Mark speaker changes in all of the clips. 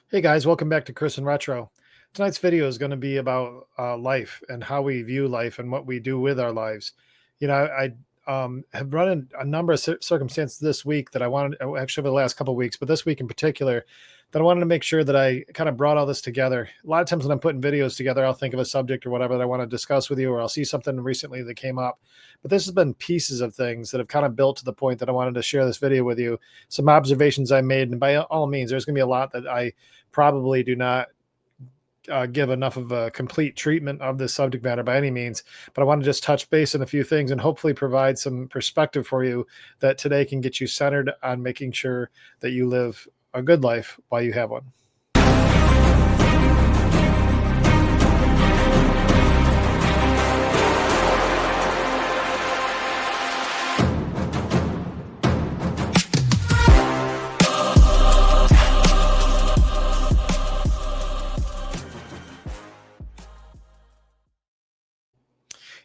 Speaker 1: Hey guys, welcome back to Chris and Retro. Tonight's video is going to be about life and how we view life and what we do with our lives. I have run in a number of circumstances this week that I wanted, actually over the last couple of weeks, but this week in particular, that I wanted to make sure that I kind of brought all this together. A lot of times when I'm putting videos together, I'll think of a subject or whatever that I want to discuss with you, or I'll see something recently that came up. But this has been pieces of things that have kind of built to the point that I wanted to share this video with you. Some observations I made, and by all means, there's going to be a lot that I probably do not give enough of a complete treatment of this subject matter by any means, but I want to just touch base on a few things and hopefully provide some perspective for you that today can get you centered on making sure that you live a good life while you have one.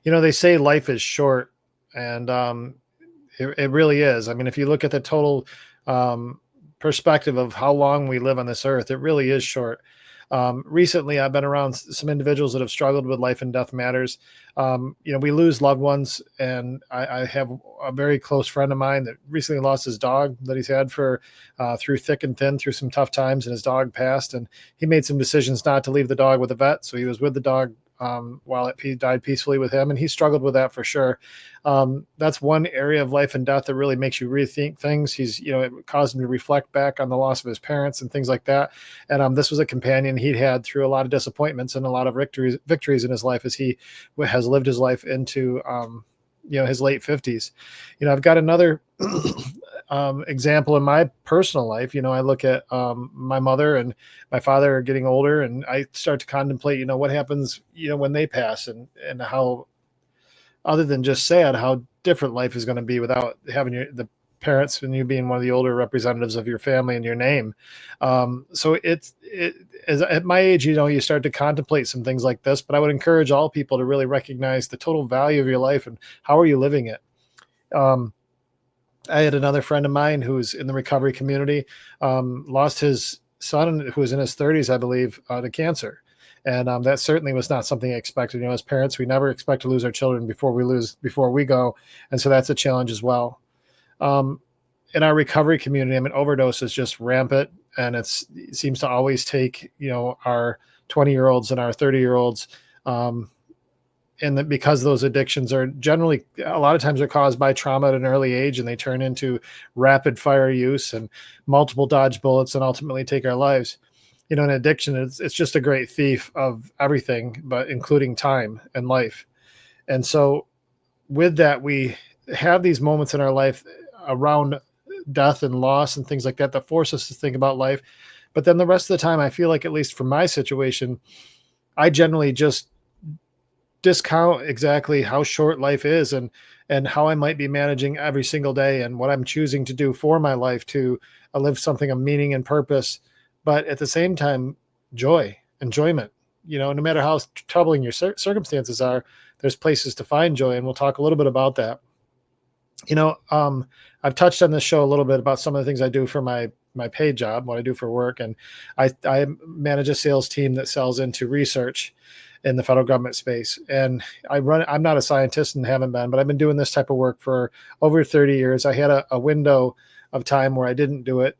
Speaker 1: They say life is short, and it really is. I mean, if you look at the total perspective of how long we live on this earth, it really is short. Recently, I've been around some individuals that have struggled with life and death matters. We lose loved ones, and I have a very close friend of mine that recently lost his dog that he's had for through thick and thin, through some tough times, and his dog passed, and he made some decisions not to leave the dog with the vet, so he was with the dog while it died peacefully with him, and he struggled with that for sure. That's one area of life and death that really makes you rethink things. It caused him to reflect back on the loss of his parents and things like that. And this was a companion he'd had through a lot of disappointments and a lot of victories in his life as he has lived his life into his late 50s. I've got another example in my personal life. I look at my mother and my father are getting older, and I start to contemplate, what happens, when they pass, and how, other than just sad, how different life is going to be without having the parents and you being one of the older representatives of your family and your name. So as at my age, you start to contemplate some things like this, but I would encourage all people to really recognize the total value of your life and how are you living it. I had another friend of mine who's in the recovery community, lost his son, who was in his 30s, I believe, to cancer. And that certainly was not something I expected. As parents, we never expect to lose our children before we go. And so that's a challenge as well. In our recovery community, I mean, overdose is just rampant, and it seems to always take, our 20-year-olds and our 30-year-olds. And that because those addictions are generally, a lot of times, are caused by trauma at an early age, and they turn into rapid fire use and multiple dodge bullets and ultimately take our lives. An addiction, it's just a great thief of everything, but including time and life. And so with that, we have these moments in our life around death and loss and things like that force us to think about life. But then the rest of the time, I feel like, at least for my situation, I generally just discount exactly how short life is, and how I might be managing every single day and what I'm choosing to do for my life to live something of meaning and purpose. But at the same time, enjoyment, no matter how troubling your circumstances are, there's places to find joy. And we'll talk a little bit about that. I've touched on this show a little bit about some of the things I do for my paid job, what I do for work. And I manage a sales team that sells into research in the federal government space. And I'm not a scientist and haven't been, but I've been doing this type of work for over 30 years. I had a window of time where I didn't do it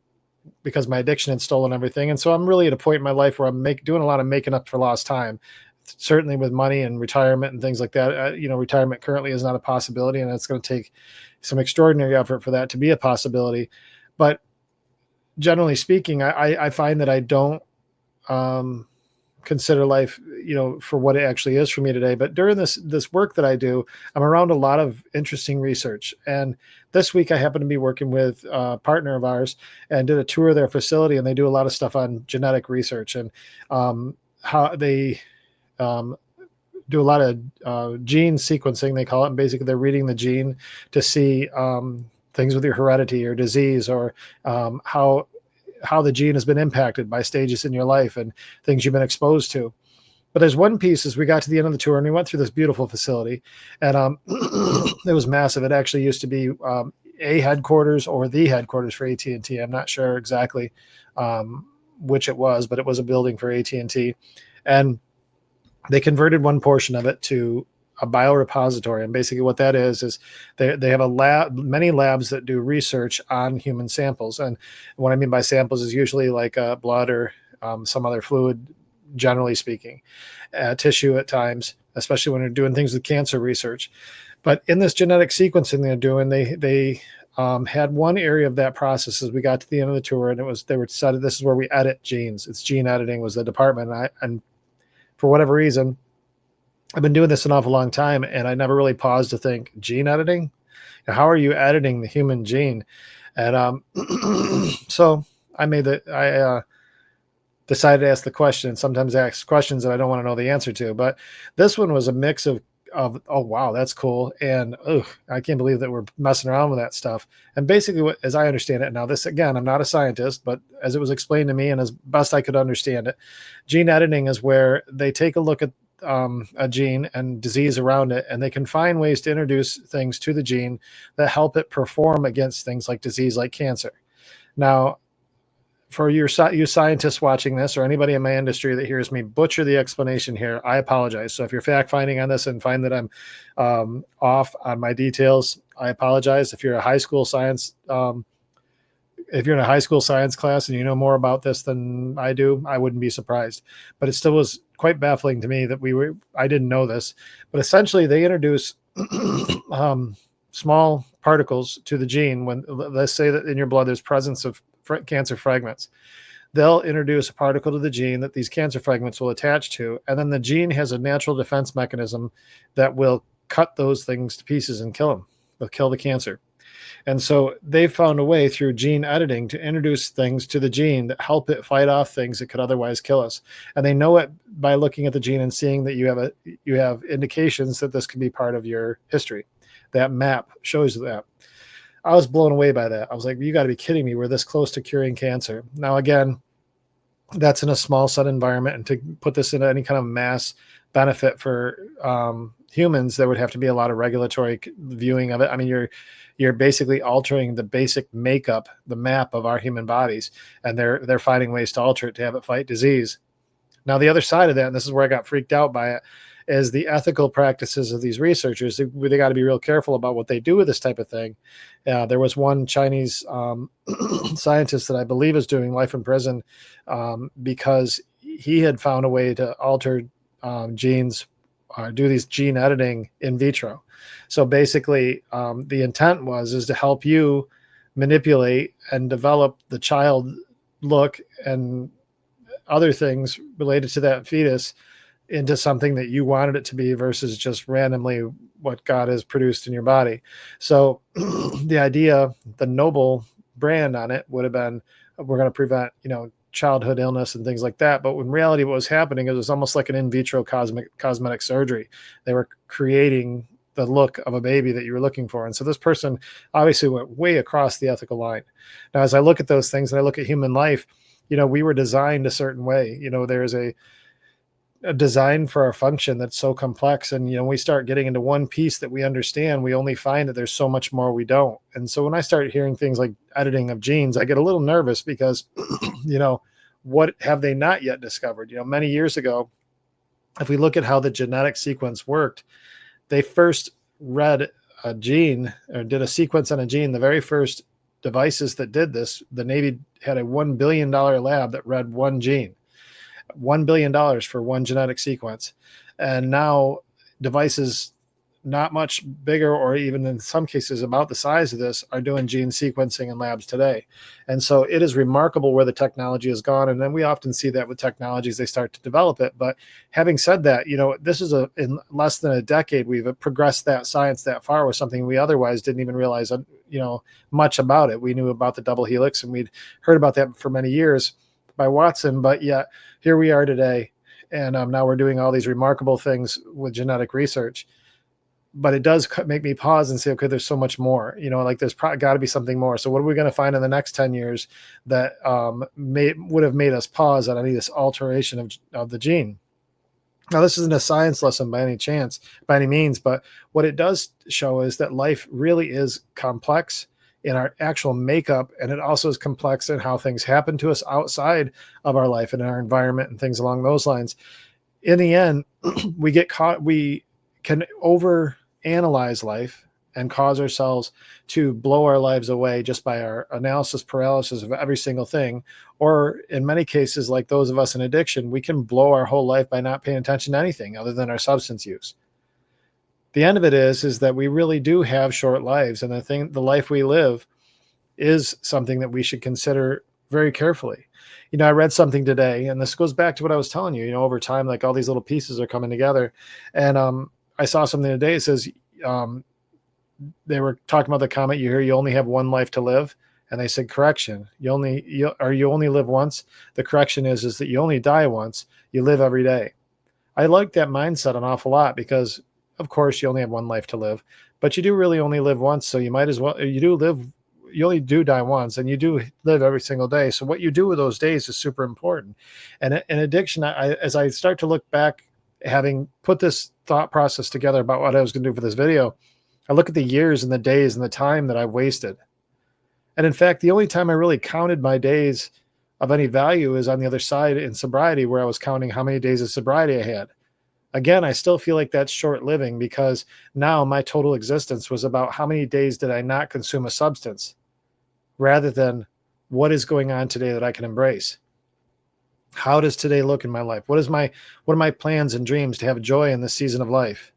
Speaker 1: because my addiction had stolen everything. And so I'm really at a point in my life where I'm doing a lot of making up for lost time, certainly with money and retirement and things like that. Retirement currently is not a possibility, and it's going to take some extraordinary effort for that to be a possibility. But generally speaking, I find that I don't consider life, for what it actually is for me today. But during this work that I do, I'm around a lot of interesting research. And this week I happened to be working with a partner of ours and did a tour of their facility, and they do a lot of stuff on genetic research and how they do a lot of gene sequencing, they call it. And basically they're reading the gene to see things with your heredity or disease, or how the gene has been impacted by stages in your life and things you've been exposed to. But there's one piece, as we got to the end of the tour and we went through this beautiful facility, and it was massive. It actually used to be a headquarters or the headquarters for AT&T. I'm not sure exactly which it was, but it was a building for AT&T. And they converted one portion of it to a biorepository. And basically what that is they have a lab, many labs that do research on human samples. And what I mean by samples is usually like blood or some other fluid, generally speaking, tissue at times, especially when they're doing things with cancer research. But in this genetic sequencing they're doing, they had one area of that process as we got to the end of the tour, and they were said this is where we edit genes. It's gene editing was the department, and for whatever reason, I've been doing this an awful long time, and I never really paused to think, gene editing? How are you editing the human gene? And so I decided to ask the question. Sometimes I ask questions that I don't want to know the answer to, but this one was a mix of oh wow, that's cool, and oh, I can't believe that we're messing around with that stuff. And basically, as I understand it now, this again, I'm not a scientist, but as it was explained to me and as best I could understand it, gene editing is where they take a look at a gene and disease around it, and they can find ways to introduce things to the gene that help it perform against things like disease, like cancer. Now, for you scientists watching this, or anybody in my industry that hears me butcher the explanation here, I apologize. So if you're fact finding on this and find that I'm off on my details, I apologize. If you're a high school science, if you're in a high school science class and you know more about this than I do, I wouldn't be surprised. But it still was quite baffling to me that I didn't know this. But essentially, they introduce small particles to the gene when, let's say that in your blood there's presence of cancer fragments. They'll introduce a particle to the gene that these cancer fragments will attach to, and then the gene has a natural defense mechanism that will cut those things to pieces and kill them. They'll kill the cancer. And so they found a way through gene editing to introduce things to the gene that help it fight off things that could otherwise kill us. And they know it by looking at the gene and seeing that you have indications that this can be part of your history. That map shows that. I was blown away by that. I was like, you got to be kidding me. We're this close to curing cancer. Now, again, that's in a small set environment. And to put this into any kind of mass benefit for humans, there would have to be a lot of regulatory viewing of it. I mean, you're basically altering the basic makeup, the map of our human bodies, and they're finding ways to alter it to have it fight disease. Now, the other side of that, and this is where I got freaked out by it, is the ethical practices of these researchers. They got to be real careful about what they do with this type of thing. There was one Chinese scientist that I believe is doing life in prison because he had found a way to alter genes, do these gene editing in vitro. So basically, the intent is to help you manipulate and develop the child look and other things related to that fetus into something that you wanted it to be versus just randomly what God has produced in your body. So the idea, the noble brand on it would have been, we're going to prevent, childhood illness and things like that. But in reality, what was happening, it was almost like an in vitro cosmetic surgery. They were creating the look of a baby that you were looking for. And so this person obviously went way across the ethical line. Now, as I look at those things and I look at human life, we were designed a certain way. There's a design for our function that's so complex, and we start getting into one piece that we understand, we only find that there's so much more we don't. And so when I start hearing things like editing of genes, I get a little nervous because what have they not yet discovered? Many years ago, if we look at how the genetic sequence worked, they first read a gene or did a sequence on a gene. The very first devices that did this, the Navy had a $1 billion lab that read one gene. $1 billion for one genetic sequence. And now devices not much bigger, or even in some cases about the size of this, are doing gene sequencing in labs today. And so it is remarkable where the technology has gone. And then we often see that with technologies, they start to develop it. But having said that, this is in less than a decade, we've progressed that science that far with something we otherwise didn't even realize, much about it. We knew about the double helix and we'd heard about that for many years by Watson, but yet here we are today. And now we're doing all these remarkable things with genetic research. But it does make me pause and say, okay, there's so much more, like there's got to be something more. So what are we going to find in the next 10 years that would have made us pause on any of this alteration of the gene? Now, this isn't a science lesson by any means, but what it does show is that life really is complex. in our actual makeup, and it also is complex in how things happen to us outside of our life and in our environment and things along those lines. In the end, we can over analyze life and cause ourselves to blow our lives away just by our analysis paralysis of every single thing. Or in many cases, like those of us in addiction, we can blow our whole life by not paying attention to anything other than our substance use. The end of it is that we really do have short lives, and the life we live is something that we should consider very carefully. I read something today, and this goes back to what I was telling you. Over time, like all these little pieces are coming together, and I saw something today. It says they were talking about the comment you hear, you only have one life to live, and they said correction. You only live once. The correction is that you only die once. You live every day. I like that mindset an awful lot because, of course, you only have one life to live, but you do really only live once. So you might as well, you only do die once, and you do live every single day. So what you do with those days is super important. And in addiction, as I start to look back, having put this thought process together about what I was going to do for this video, I look at the years and the days and the time that I've wasted. And in fact, the only time I really counted my days of any value is on the other side in sobriety, where I was counting how many days of sobriety I had. Again, I still feel like that's short living, because now my total existence was about how many days did I not consume a substance, rather than what is going on today that I can embrace. How does today look in my life? What are my plans and dreams to have joy in this season of life?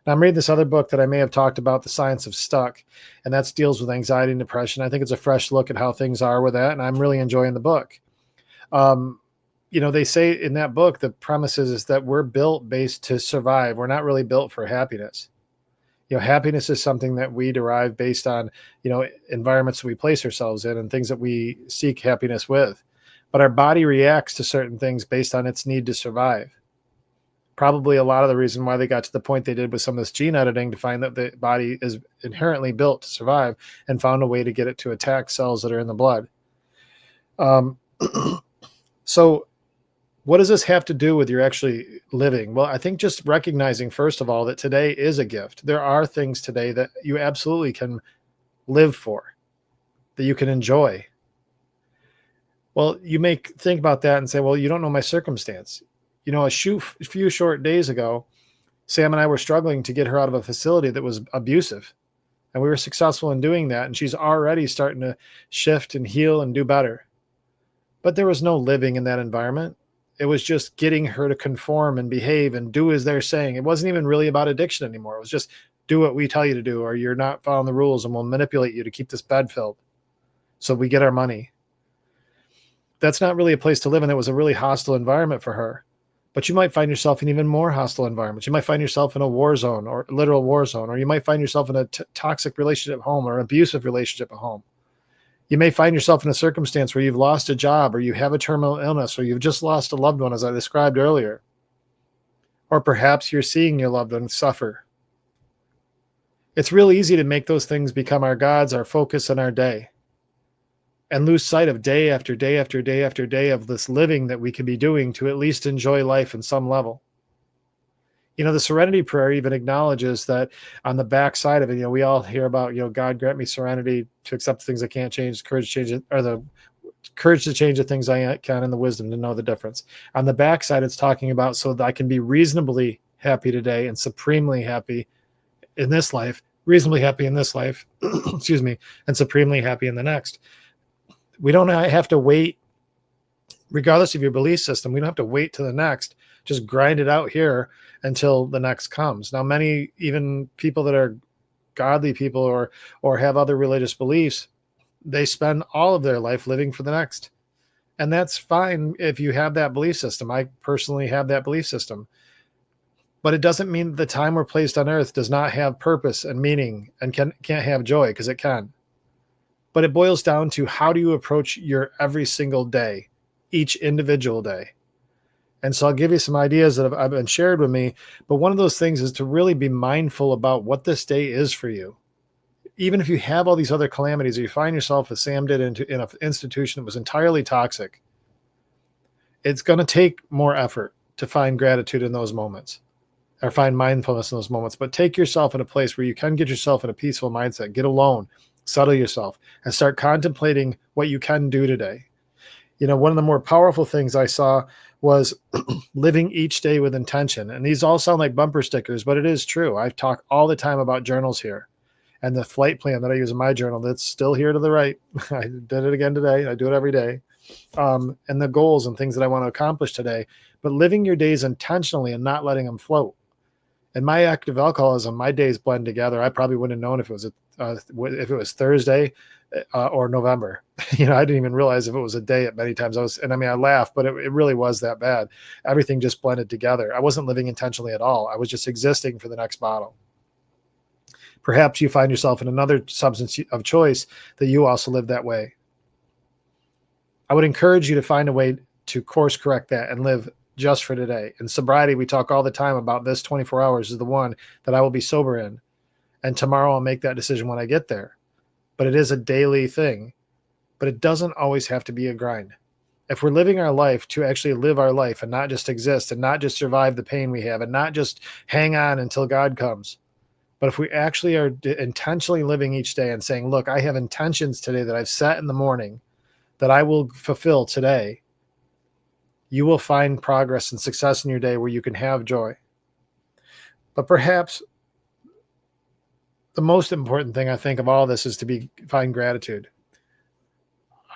Speaker 1: Now, I'm reading this other book that I may have talked about, The Science of Stuck, and that deals with anxiety and depression. I think it's a fresh look at how things are with that, and I'm really enjoying the book. They say in that book, the premise is that we're built based to survive. We're not really built for happiness. Happiness is something that we derive based on, environments that we place ourselves in and things that we seek happiness with. But our body reacts to certain things based on its need to survive. Probably a lot of the reason why they got to the point they did with some of this gene editing, to find that the body is inherently built to survive, and found a way to get it to attack cells that are in the blood. So what does this have to do with your actually living? Well, I think just recognizing, first of all, that today is a gift. There are things today that you absolutely can live for, that you can enjoy. Well, you may think about that and say, well, you don't know my circumstance. A few short days ago, Sam and I were struggling to get her out of a facility that was abusive. And we were successful in doing that. And she's already starting to shift and heal and do better. But there was no living in that environment. It was just getting her to conform and behave and do as they're saying. It wasn't even really about addiction anymore. It was just do what we tell you to do, or you're not following the rules, and we'll manipulate you to keep this bed filled so we get our money. That's not really a place to live. And it was a really hostile environment for her. But you might find yourself in even more hostile environments. You might find yourself in a war zone, or literal war zone, or you might find yourself in a toxic relationship at home, or an abusive relationship at home. You may find yourself in a circumstance where you've lost a job, or you have a terminal illness, or you've just lost a loved one, as I described earlier. Or perhaps you're seeing your loved one suffer. It's real easy to make those things become our gods, our focus, and our day, and lose sight of day after day after day after day of this living that we could be doing to at least enjoy life in some level. The Serenity Prayer even acknowledges that on the backside of it, we all hear about, God grant me serenity to accept the things I can't change, courage to change it, or the courage to change the things I can, and the wisdom to know the difference. On the backside, it's talking about so that I can be reasonably happy today and supremely happy in this life, reasonably happy in this life, excuse me, and supremely happy in the next. We don't have to wait, regardless of your belief system. We don't have to wait to the next. Just grind it out here until the next comes. Now, many even people that are godly people or have other religious beliefs, they spend all of their life living for the next. And that's fine if you have that belief system. I personally have that belief system. But it doesn't mean that the time we're placed on earth does not have purpose and meaning and can't have joy, because it can. But it boils down to, how do you approach your every single day, each individual day? And so I'll give you some ideas that have been shared with me. But one of those things is to really be mindful about what this day is for you. Even if you have all these other calamities, or you find yourself, as Sam did, in an institution that was entirely toxic, it's going to take more effort to find gratitude in those moments, or find mindfulness in those moments. But take yourself in a place where you can get yourself in a peaceful mindset. Get alone. Settle yourself and start contemplating what you can do today. One of the more powerful things I saw was living each day with intention. And these all sound like bumper stickers, but it is true. I talk all the time about journals here, and the flight plan that I use in my journal that's still here to the right. I did it again today. I do it every day. And the goals and things that I want to accomplish today, but living your days intentionally and not letting them float. And my active alcoholism, my days blend together. I probably wouldn't have known if it was Thursday or November. I didn't even realize if it was a day at many times. I laugh, but it really was that bad. Everything just blended together. I wasn't living intentionally at all. I was just existing for the next bottle. Perhaps you find yourself in another substance of choice that you also live that way. I would encourage you to find a way to course correct that and live just for today. In sobriety, we talk all the time about this 24 hours is the one that I will be sober in. And tomorrow I'll make that decision when I get there. But it is a daily thing. But it doesn't always have to be a grind. If we're living our life to actually live our life and not just exist and not just survive the pain we have and not just hang on until God comes, but if we actually are intentionally living each day and saying, look, I have intentions today that I've set in the morning that I will fulfill today, you will find progress and success in your day where you can have joy. But perhaps the most important thing I think of all this is to find gratitude.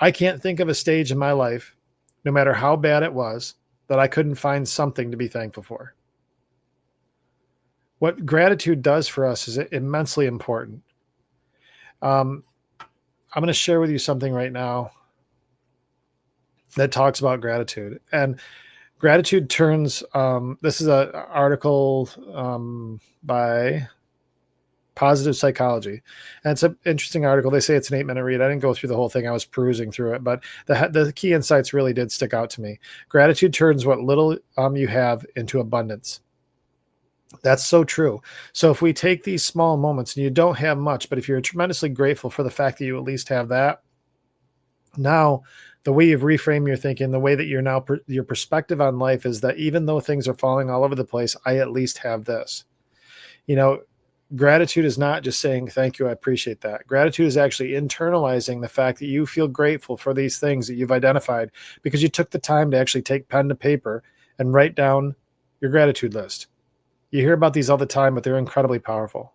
Speaker 1: I can't think of a stage in my life, no matter how bad it was, that I couldn't find something to be thankful for. What gratitude does for us is immensely important. I'm going to share with you something right now that talks about gratitude. And gratitude turns, this is an article by Positive Psychology. And it's an interesting article. They say it's an 8-minute read. I didn't go through the whole thing. I was perusing through it, but the key insights really did stick out to me. Gratitude turns what little you have into abundance. That's so true. So if we take these small moments and you don't have much, but if you're tremendously grateful for the fact that you at least have that, now the way you've reframed your thinking, the way that you're now, your perspective on life is that even though things are falling all over the place, I at least have this. Gratitude is not just saying, thank you, I appreciate that. Gratitude is actually internalizing the fact that you feel grateful for these things that you've identified because you took the time to actually take pen to paper and write down your gratitude list. You hear about these all the time, but they're incredibly powerful.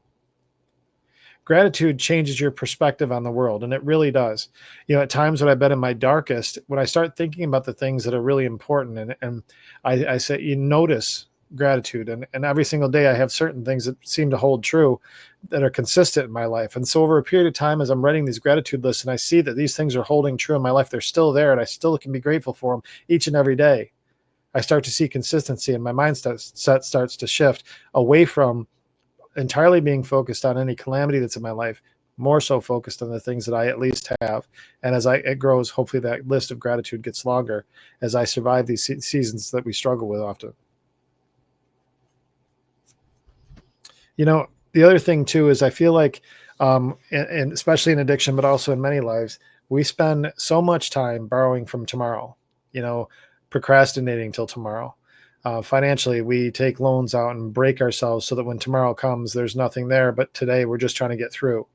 Speaker 1: Gratitude changes your perspective on the world, and it really does. At times when I've been in my darkest, when I start thinking about the things that are really important, and I say, you notice gratitude, and every single day I have certain things that seem to hold true that are consistent in my life. And so over a period of time, as I'm writing these gratitude lists and I see that these things are holding true in my life, they're still there, and I still can be grateful for them each and every day. I start to see consistency, and my mindset starts to shift away from entirely being focused on any calamity that's in my life, more so focused on the things that I at least have. And as it grows, hopefully that list of gratitude gets longer as I survive these seasons that we struggle with often. The other thing too is I feel like, and especially in addiction, but also in many lives, we spend so much time borrowing from tomorrow, procrastinating till tomorrow. Financially, we take loans out and break ourselves so that when tomorrow comes, there's nothing there. But today we're just trying to get through.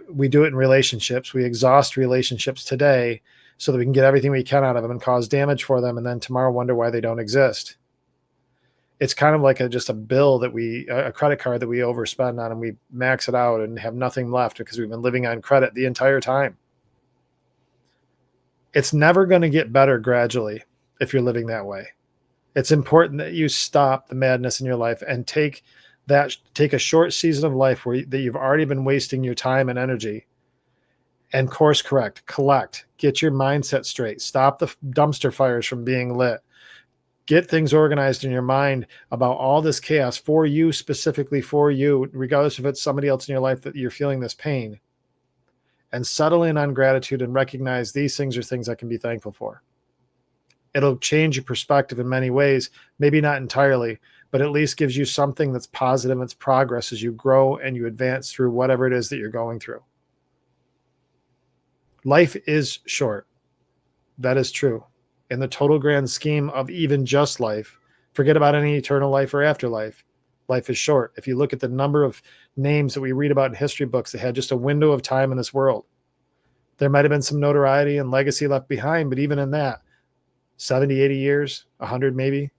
Speaker 1: We do it in relationships. We exhaust relationships today so that we can get everything we can out of them and cause damage for them. And then tomorrow wonder why they don't exist. It's kind of like just a bill a credit card that we overspend on, and we max it out and have nothing left because we've been living on credit the entire time. It's never going to get better gradually if you're living that way. It's important that you stop the madness in your life and take a short season of life that you've already been wasting your time and energy and course correct, collect, get your mindset straight, stop the dumpster fires from being lit, get things organized in your mind about all this chaos for you, specifically for you, regardless if it's somebody else in your life that you're feeling this pain, and settle in on gratitude and recognize these things are things I can be thankful for. It'll change your perspective in many ways, maybe not entirely, but at least gives you something that's positive. It's progress as you grow and you advance through whatever it is that you're going through. Life is short. That is true. In the total grand scheme of even just life, forget about any eternal life or afterlife. life is short. If you look at the number of names that we read about in history books that had just a window of time in this world, there might have been some notoriety and legacy left behind, but even in that, 70, 80 years, 100 maybe,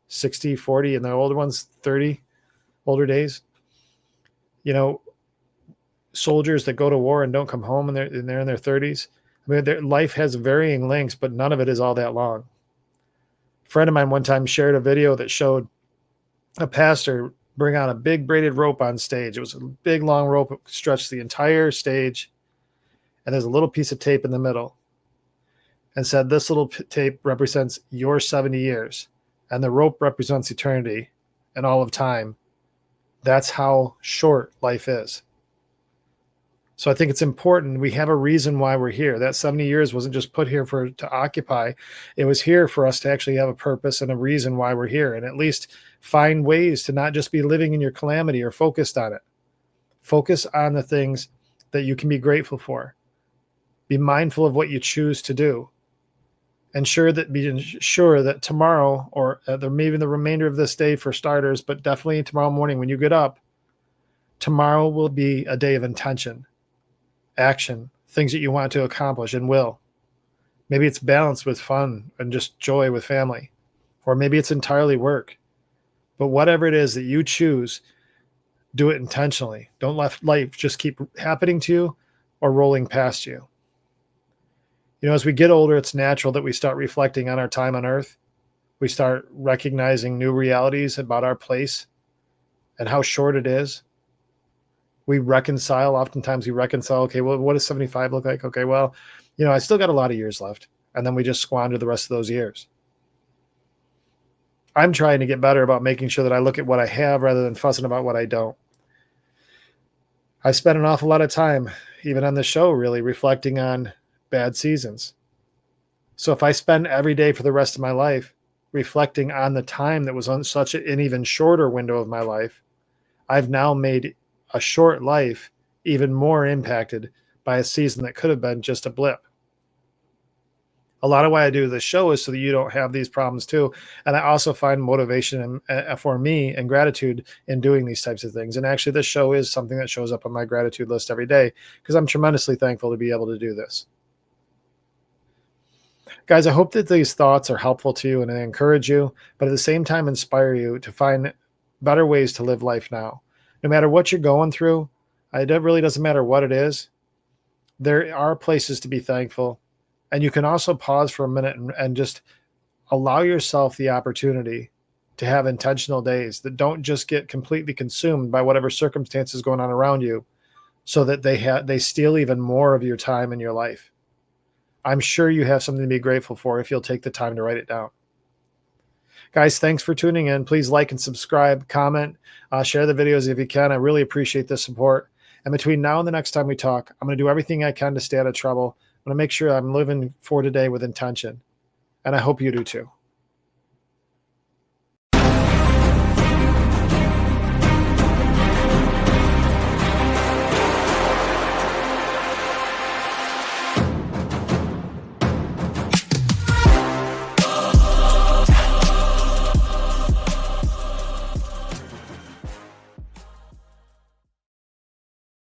Speaker 1: 60, 40, and the older ones, 30, older days. Soldiers that go to war and don't come home and they're in their 30s. I mean, their life has varying lengths, but none of it is all that long. A friend of mine one time shared a video that showed a pastor bring out a big braided rope on stage. It was a big, long rope that stretched the entire stage, and there's a little piece of tape in the middle, and said, this little tape represents your 70 years, and the rope represents eternity and all of time. That's how short life is. So I think it's important. We have a reason why we're here. That 70 years wasn't just put here to occupy. It was here for us to actually have a purpose and a reason why we're here, and at least find ways to not just be living in your calamity or focused on it. Focus on the things that you can be grateful for. Be mindful of what you choose to do. Be sure that tomorrow, or maybe the remainder of this day for starters, but definitely tomorrow morning when you get up, tomorrow will be a day of intention, action, things that you want to accomplish and will. Maybe it's balanced with fun and just joy with family, or maybe it's entirely work. But whatever it is that you choose, do it intentionally. Don't let life just keep happening to you or rolling past you. As we get older, it's natural that we start reflecting on our time on earth. We start recognizing new realities about our place and how short it is. Oftentimes we reconcile, okay, well, what does 75 look like? Okay, well, I still got a lot of years left. And then we just squander the rest of those years. I'm trying to get better about making sure that I look at what I have rather than fussing about what I don't. I spent an awful lot of time, even on the show, really reflecting on bad seasons. So if I spend every day for the rest of my life reflecting on the time that was on such an even shorter window of my life, I've now made a short life even more impacted by a season that could have been just a blip. A lot of why I do this show is so that you don't have these problems too. And I also find motivation for me and gratitude in doing these types of things. And actually, this show is something that shows up on my gratitude list every day because I'm tremendously thankful to be able to do this. Guys, I hope that these thoughts are helpful to you and they encourage you, but at the same time, inspire you to find better ways to live life now. No matter what you're going through, it really doesn't matter what it is. There are places to be thankful. And you can also pause for a minute and just allow yourself the opportunity to have intentional days that don't just get completely consumed by whatever circumstances going on around you, so that they steal even more of your time in your life. I'm sure you have something to be grateful for if you'll take the time to write it down. Guys, thanks for tuning in. Please like and subscribe, comment, share the videos if you can. I really appreciate the support. And between now and the next time we talk, I'm going to do everything I can to stay out of trouble. I'm going to make sure I'm living for today with intention. And I hope you do too.